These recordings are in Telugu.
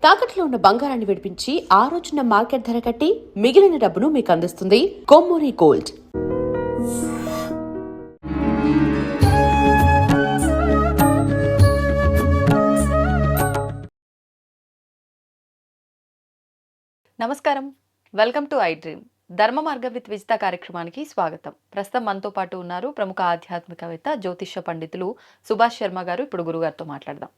తాకట్లో ఉన్న బంగారాన్ని విడిపించి ఆ రోజున మార్కెట్ ధర కట్టి మిగిలిన డబ్బును మీకు అందిస్తుంది కొమ్మూరి గోల్డ్. నమస్కారం, వెల్కమ్ టు ఐ డ్రీమ్. ధర్మ మార్గం విత్ విజిత కార్యక్రమానికి స్వాగతం. ప్రస్తుతం మనతో పాటు ఉన్నారు ప్రముఖ ఆధ్యాత్మికవేత్త, జ్యోతిష్య పండితులు సుభాష్ శర్మ గారు. ఇప్పుడు గురుగారితో మాట్లాడదాం.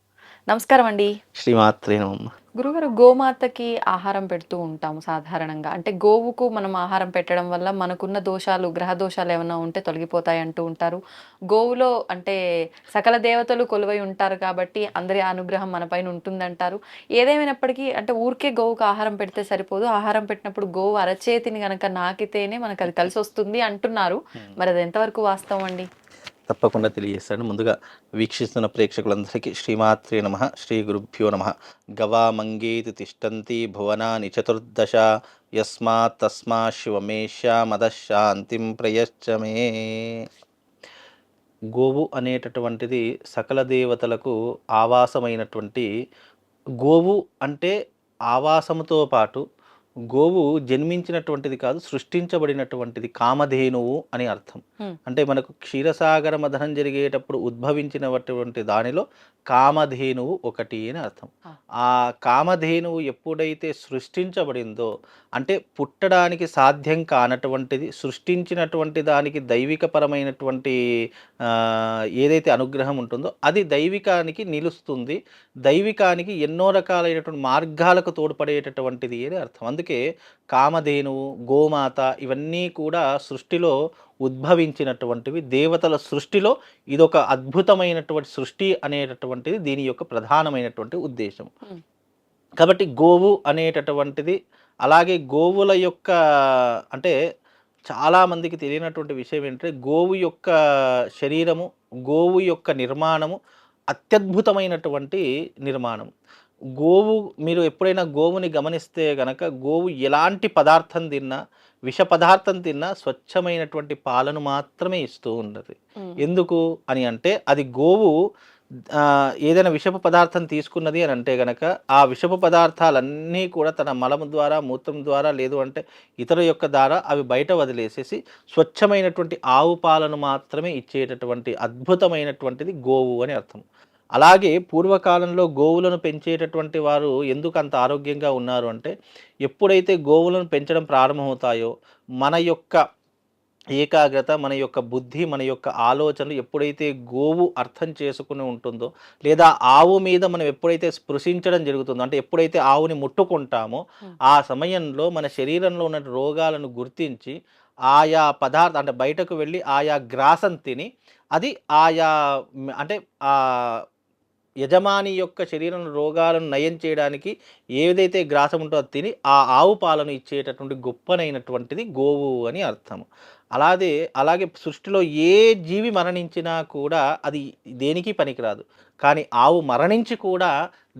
నమస్కారం అండి. శ్రీమాత్రే నమః. గురుగారు, గోమాతకి ఆహారం పెడుతూ ఉంటాము సాధారణంగా. అంటే గోవుకు మనం ఆహారం పెట్టడం వల్ల మనకున్న దోషాలు, గ్రహ దోషాలు ఏమైనా ఉంటే తొలగిపోతాయి అంటూ ఉంటారు. గోవులో అంటే సకల దేవతలు కొలువై ఉంటారు కాబట్టి అందరి అనుగ్రహం మన పైన ఉంటుందంటారు. ఏదేమైనప్పటికీ అంటే ఊరికే గోవుకు ఆహారం పెడితే సరిపోదు. ఆహారం పెట్టినప్పుడు గోవు అరచేతిని గనక నాకితేనే మనకు అది కలిసి వస్తుంది అంటున్నారు. మరి అది ఎంతవరకు వాస్తవం అండి? తప్పకుండా తెలియజేస్తాను. ముందుగా వీక్షిస్తున్న ప్రేక్షకులందరికీ శ్రీమాత్రే నమః, శ్రీ గురుభ్యో నమః. గవామంగేతి తిష్టంతి భువనాని చతుర్దశ యస్మాత్ తస్మా శివమేష్యామదశాంతిం ప్రయశ్చ మే. గోవు అనేటటువంటిది సకల దేవతలకు ఆవాసమైనటువంటి, గోవు అంటే ఆవాసముతో పాటు గోవు జన్మించినటువంటిది కాదు, సృష్టించబడినటువంటిది, కామధేనువు అని అర్థం. అంటే మనకు క్షీరసాగర మథనం జరిగేటప్పుడు ఉద్భవించినటువంటి దానిలో కామధేనువు ఒకటి అని అర్థం. ఆ కామధేనువు ఎప్పుడైతే సృష్టించబడిందో, అంటే పుట్టడానికి సాధ్యం కానటువంటిది సృష్టించినటువంటి దానికి దైవికపరమైనటువంటి ఏదైతే అనుగ్రహం ఉంటుందో అది దైవికానికి నిలుస్తుంది. దైవికానికి ఎన్నో రకాలైనటువంటి మార్గాలకు తోడ్పడేటటువంటిది అని అర్థం. అందుకే కామధేనువు, గోమాత ఇవన్నీ కూడా సృష్టిలో ఉద్భవించినటువంటివి. దేవతల సృష్టిలో ఇదొక అద్భుతమైనటువంటి సృష్టి అనేటటువంటిది దీని యొక్క ప్రధానమైనటువంటి ఉద్దేశం. కాబట్టి గోవు అనేటటువంటిది, అలాగే గోవుల యొక్క అంటే చాలామందికి తెలియనటువంటి విషయం ఏంటంటే గోవు యొక్క శరీరము, గోవు యొక్క నిర్మాణము అత్యద్భుతమైనటువంటి నిర్మాణం. గోవు, మీరు ఎప్పుడైనా గోవుని గమనిస్తే గనక గోవు ఎలాంటి పదార్థం తిన్నా, విష పదార్థం తిన్నా స్వచ్ఛమైనటువంటి పాలను మాత్రమే ఇస్తూ ఉన్నది. ఎందుకు అని అంటే అది గోవు ఏదైనా విషపు పదార్థం తీసుకున్నది అని అంటే గనక ఆ విషపు పదార్థాలన్నీ కూడా తన మలము ద్వారా, మూత్రం ద్వారా, లేదు అంటే ఇతర యొక్క ద్వారా అవి బయట వదిలేసేసి స్వచ్ఛమైనటువంటి ఆవు పాలను మాత్రమే ఇచ్చేటటువంటి అద్భుతమైనటువంటిది గోవు అని అర్థం. అలాగే పూర్వకాలంలో గోవులను పెంచేటటువంటి వారు ఎందుకు అంత ఆరోగ్యంగా ఉన్నారు అంటే, ఎప్పుడైతే గోవులను పెంచడం ప్రారంభమవుతాయో మన యొక్క ఏకాగ్రత, మన యొక్క బుద్ధి, మన యొక్క ఆలోచనలు ఎప్పుడైతే గోవు అర్థం చేసుకుని ఉంటుందో, లేదా ఆవు మీద మనం ఎప్పుడైతే స్పృశించడం జరుగుతుందో, అంటే ఎప్పుడైతే ఆవుని ముట్టుకుంటామో ఆ సమయంలో మన శరీరంలో ఉన్న రోగాలను గుర్తించి ఆయా పదార్థం అంటే బయటకు వెళ్ళి ఆయా గ్రాసం తిని అది ఆయా అంటే ఆ యజమాని యొక్క శరీరం రోగాలను నయం చేయడానికి ఏదైతే గ్రాసం ఉంటుందో అది తిని ఆ ఆవు పాలను ఇచ్చేటటువంటి గొప్పనైనటువంటిది గోవు అని అర్థము. అలాగే సృష్టిలో ఏ జీవి మరణించినా కూడా అది దేనికి పనికిరాదు. కానీ ఆవు మరణించి కూడా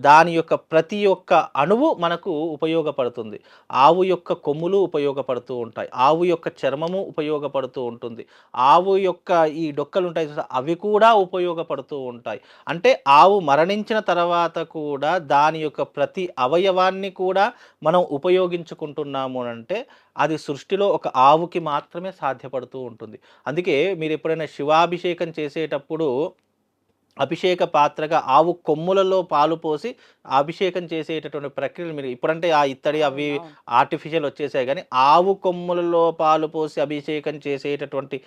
దాని యొక్క ప్రతి ఒక్క అణువు మనకు ఉపయోగపడుతుంది. ఆవు యొక్క కొమ్ములు ఉపయోగపడుతూ ఉంటాయి, ఆవు యొక్క చర్మము ఉపయోగపడుతూ ఉంటుంది, ఆవు యొక్క ఈ డొక్కలు ఉంటాయి అవి కూడా ఉపయోగపడుతూ ఉంటాయి. అంటే ఆవు మరణించిన తర్వాత కూడా దాని యొక్క ప్రతి అవయవాన్ని కూడా మనం ఉపయోగించుకుంటున్నాము అంటే అది సృష్టిలో ఒక ఆవుకి మాత్రమే సాధ్యపడుతూ ఉంటుంది. అందుకే మీరు ఎప్పుడైనా శివాభిషేకం చేసేటప్పుడు అభిషేక పాత్రగా ఆవు కొమ్ములలో పాలు పోసి అభిషేకం చేసేటటువంటి ప్రక్రియలు మీరు ఇప్పుడంటే ఆ ఇత్తడి అవి ఆర్టిఫిషియల్ వచ్చేసాయి, కానీ ఆవు కొమ్ములలో పాలు పోసి అభిషేకం చేసేటటువంటి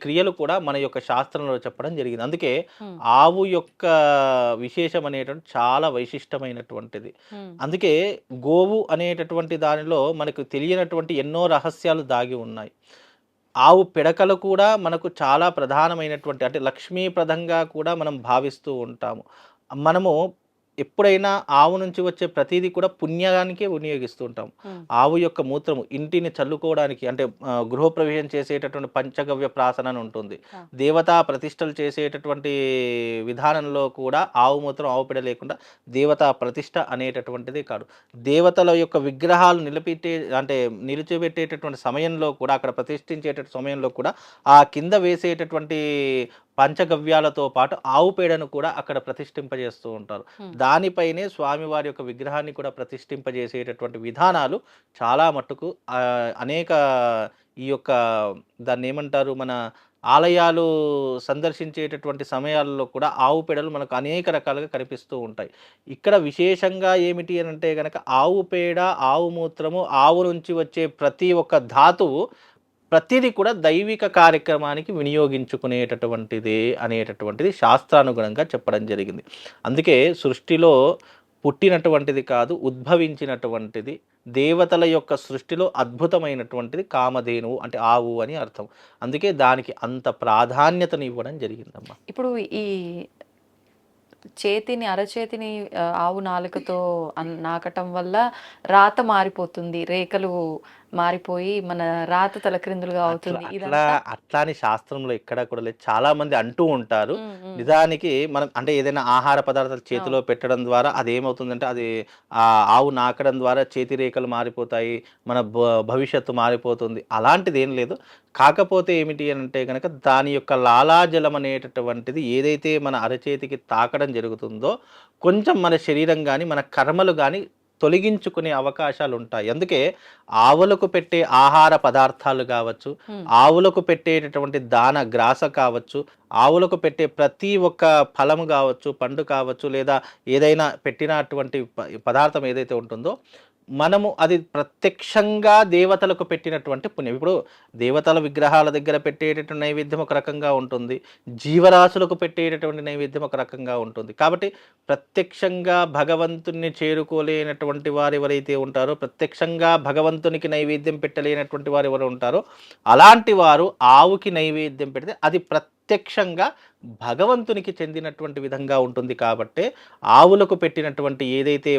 క్రియలు కూడా మన యొక్క శాస్త్రంలో చెప్పడం జరిగింది. అందుకే ఆవు యొక్క విశేషం అనేటువంటి చాలా వైశిష్టమైనటువంటిది. అందుకే గోవు అనేటటువంటి దానిలో మనకు తెలియనటువంటి ఎన్నో రహస్యాలు దాగి ఉన్నాయి. ఆవు పిడకలు కూడా మనకు చాలా ప్రధానమైనటువంటి, అంటే లక్ష్మీప్రదంగా కూడా మనం భావిస్తూ ఉంటాము. మనము ఎప్పుడైనా ఆవు నుంచి వచ్చే ప్రతిదీ కూడా పుణ్యానికే వినియోగిస్తూ ఉంటాం. ఆవు యొక్క మూత్రము ఇంటిని చల్లుకోవడానికి, అంటే గృహప్రవేశం చేసేటటువంటి పంచగవ్య ప్రాసన అని ఉంటుంది. దేవతా ప్రతిష్టలు చేసేటటువంటి విధానంలో కూడా ఆవు మూత్రం, ఆవు పిడ లేకుండా దేవతా ప్రతిష్ట అనేటటువంటిది కాదు. దేవతల యొక్క విగ్రహాలు నిలిచిపెట్టేటటువంటి సమయంలో కూడా, అక్కడ ప్రతిష్ఠించేటటువంటి సమయంలో కూడా ఆ కింద వేసేటటువంటి పంచగవ్యాలతో పాటు ఆవు పేడను కూడా అక్కడ ప్రతిష్ఠింపజేస్తూ ఉంటారు. దానిపైనే స్వామివారి యొక్క విగ్రహాన్ని కూడా ప్రతిష్ఠింపజేసేటటువంటి విధానాలు చాలా మట్టుకు అనేక ఈ యొక్క దాన్ని ఏమంటారు, మన ఆలయాలు సందర్శించేటటువంటి సమయాల్లో కూడా ఆవు పేడలు మనకు అనేక రకాలుగా కనిపిస్తూ ఉంటాయి. ఇక్కడ విశేషంగా ఏమిటి అని అంటే గనక ఆవు పేడ, ఆవు మూత్రము, ఆవు నుంచి వచ్చే ప్రతి ఒక్క ధాతువు ప్రతిదీ కూడా దైవిక కార్యక్రమానికి వినియోగించుకునేటటువంటిది అనేటటువంటిది శాస్త్రానుగుణంగా చెప్పడం జరిగింది. అందుకే సృష్టిలో పుట్టినటువంటిది కాదు, ఉద్భవించినటువంటిది, దేవతల యొక్క సృష్టిలో అద్భుతమైనటువంటిది కామధేనువు అంటే ఆవు అని అర్థం. అందుకే దానికి అంత ప్రాధాన్యతను ఇవ్వడం జరిగిందమ్మా. ఇప్పుడు ఈ అరచేతిని ఆవు నాలుకతో నాకటం వల్ల రాత మారిపోతుంది, రేఖలు మారిపోయి మన రాత తలక్రిందులుగా అవుతుంది. అట్లా అని శాస్త్రంలో ఎక్కడా కూడా లేదు. చాలా మంది అంటూ ఉంటారు. నిజానికి మనం అంటే ఏదైనా ఆహార పదార్థాలు చేతిలో పెట్టడం ద్వారా అదేమవుతుందంటే అది ఆవు నాకడం ద్వారా చేతి రేఖలు మారిపోతాయి, మన భవిష్యత్తు మారిపోతుంది. అలాంటిది ఏం లేదు. కాకపోతే ఏమిటి అని అంటే కనుక దాని యొక్క లాలాజలం అనేటటువంటిది ఏదైతే మన అరచేతికి తాకడం జరుగుతుందో కొంచెం మన శరీరం కానీ మన కర్మలు కానీ తొలగించుకునే అవకాశాలు ఉంటాయి. అందుకే ఆవులకు పెట్టే ఆహార పదార్థాలు కావచ్చు, ఆవులకు పెట్టేటటువంటి గ్రాస కావచ్చు, ఆవులకు పెట్టే ప్రతి ఒక్క ఫలము కావచ్చు, పండు కావచ్చు, లేదా ఏదైనా పెట్టినటువంటి పదార్థం ఏదైతే ఉంటుందో మనము అది ప్రత్యక్షంగా దేవతలకు పెట్టినటువంటి పుణ్యం. ఇప్పుడు దేవతల విగ్రహాల దగ్గర పెట్టేటటువంటి నైవేద్యం ఒక రకంగా ఉంటుంది, జీవరాశులకు పెట్టేటటువంటి నైవేద్యం ఒక రకంగా ఉంటుంది. కాబట్టి ప్రత్యక్షంగా భగవంతుని చేరుకోలేనటువంటి వారు ఎవరైతే ఉంటారో, ప్రత్యక్షంగా భగవంతునికి నైవేద్యం పెట్టలేనటువంటి వారు ఎవరు ఉంటారో అలాంటి వారు ఆవుకి నైవేద్యం పెడితే అది ప్రత్యక్షంగా భగవంతునికి చెందినటువంటి విధంగా ఉంటుంది. కాబట్టి ఆవులకు పెట్టినటువంటి ఏదైతే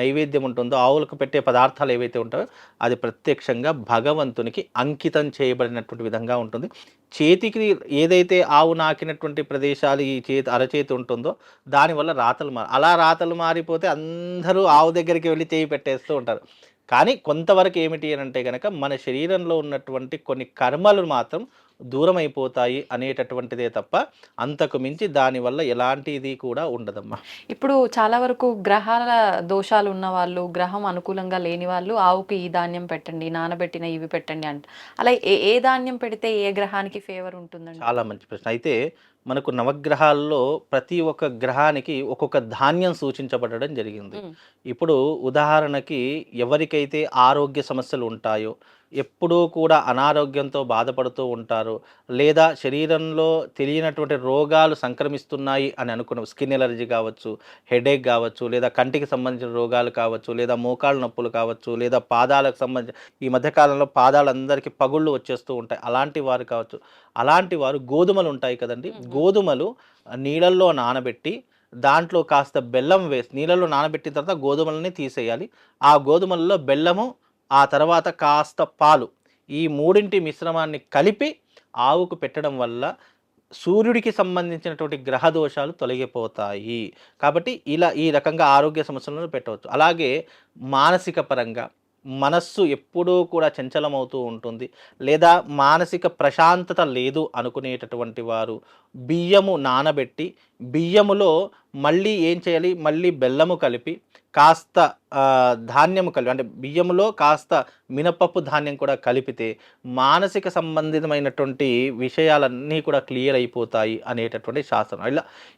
నైవేద్యం ఉంటుందో, ఆవులకు పెట్టే పదార్థాలు ఏవైతే ఉంటాయో అది ప్రత్యక్షంగా భగవంతునికి అంకితం చేయబడినటువంటి విధంగా ఉంటుంది. చేతికి ఏదైతే ఆవు నాకినటువంటి ప్రదేశాలు ఈ అరచేతి ఉంటుందో దానివల్ల రాతలు మారిపోతే అందరూ ఆవు దగ్గరికి వెళ్ళి చేయి పెట్టేస్తూ ఉంటారు. కానీ కొంతవరకు ఏమిటి అని అంటే కనుక మన శరీరంలో ఉన్నటువంటి కొన్ని కర్మలు మాత్రం దూరం అయిపోతాయి అనేటటువంటిదే తప్ప అంతకు మించి దానివల్ల ఎలాంటి ఇది కూడా ఉండదమ్మా. ఇప్పుడు చాలా వరకు గ్రహాల దోషాలు ఉన్న వాళ్ళు, గ్రహం అనుకూలంగా లేని వాళ్ళు ఆవుకి ఈ ధాన్యం పెట్టండి, నానబెట్టిన ఇవి పెట్టండి అంట. అలా ఏ ధాన్యం పెడితే ఏ గ్రహానికి ఫేవర్ ఉంటుందండి? చాలా మంచి ప్రశ్న. అయితే మనకు నవగ్రహాల్లో ప్రతి ఒక్క గ్రహానికి ఒక్కొక్క ధాన్యం సూచించబడడం జరిగింది. ఇప్పుడు ఉదాహరణకి ఎవరికైతే ఆరోగ్య సమస్యలు ఉంటాయో, ఎప్పుడూ కూడా అనారోగ్యంతో బాధపడుతూ ఉంటారు, లేదా శరీరంలో తెలియనటువంటి రోగాలు సంక్రమిస్తున్నాయి అని అనుకున్న స్కిన్ ఎలర్జీ కావచ్చు, హెడేక్ కావచ్చు, లేదా కంటికి సంబంధించిన రోగాలు కావచ్చు, లేదా మోకాళ్ళ నొప్పులు కావచ్చు, లేదా పాదాలకు సంబంధించి ఈ మధ్యకాలంలో పాదాలందరికీ పగుళ్ళు వచ్చేస్తూ ఉంటాయి, అలాంటి వారు కావచ్చు. అలాంటి వారు గోధుమలు ఉంటాయి కదండి, గోధుమలు నీళ్ళల్లో నానబెట్టి దాంట్లో కాస్త బెల్లం వేసి నీళ్ళలో నానబెట్టిన తర్వాత గోధుమలని తీసేయాలి. ఆ గోధుమలలో బెల్లము, ఆ తర్వాత కాస్త పాలు, ఈ మూడింటి మిశ్రమాన్ని కలిపి ఆవుకు పెట్టడం వల్ల సూర్యుడికి సంబంధించినటువంటి గ్రహ దోషాలు తొలగిపోతాయి. కాబట్టి ఈ రకంగా ఆరోగ్య సమస్యలను పెట్టవచ్చు. అలాగే మానసిక పరంగా మనస్సు ఎప్పుడూ కూడా చంచలమవుతూ ఉంటుంది, లేదా మానసిక ప్రశాంతత లేదు అనుకునేటటువంటి వారు బియ్యము నానబెట్టి బియ్యములో మళ్ళీ ఏం చేయాలి, మళ్ళీ బెల్లము కలిపి కాస్త ధాన్యము కలిపి అంటే బియ్యములో కాస్త మినపప్పు ధాన్యం కూడా కలిపితే మానసిక సంబంధితమైనటువంటి విషయాలన్నీ కూడా క్లియర్ అయిపోతాయి అనేటటువంటి శాస్త్రం.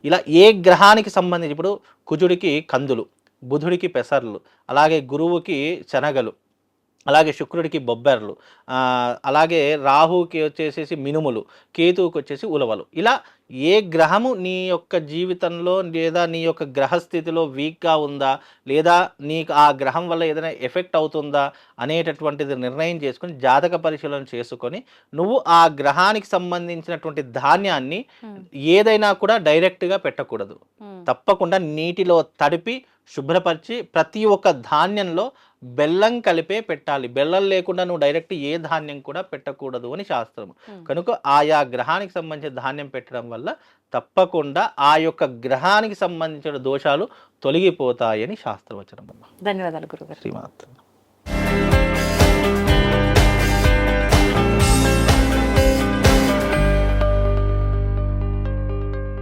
ఇలా ఏ గ్రహానికి సంబంధించి ఇప్పుడు కుజుడికి కందులు, బుధుడికి పెసర్లు, అలాగే గురువుకి శనగలు, అలాగే శుక్రుడికి బొబ్బెర్లు, అలాగే రాహుకి వచ్చేసేసి మినుములు, కేతువుకి వచ్చేసి ఉలవలు. ఇలా ఏ గ్రహము నీ యొక్క జీవితంలో లేదా నీ యొక్క గ్రహస్థితిలో వీక్గా ఉందా, లేదా నీకు ఆ గ్రహం వల్ల ఏదైనా ఎఫెక్ట్ అవుతుందా అనేటటువంటిది నిర్ణయం చేసుకొని జాతక పరిశీలన చేసుకొని నువ్వు ఆ గ్రహానికి సంబంధించినటువంటి ధాన్యాన్ని ఏదైనా కూడా డైరెక్ట్గా పెట్టకూడదు. తప్పకుండా నీటిలో తడిపి శుభ్రపరిచి ప్రతి ఒక్క ధాన్యంలో బెల్లం కలిపే పెట్టాలి. బెల్లం లేకుండా నువ్వు డైరెక్ట్ ఏ ధాన్యం కూడా పెట్టకూడదు అని శాస్త్రం. కనుక ఆయా గ్రహానికి సంబంధించిన ధాన్యం పెట్టడం వల్ల తప్పకుండా ఆ యొక్క గ్రహానికి సంబంధించిన దోషాలు తొలగిపోతాయని శాస్త్రవచనం. ధన్యవాదాలు గురుగారు. శ్రీమాత.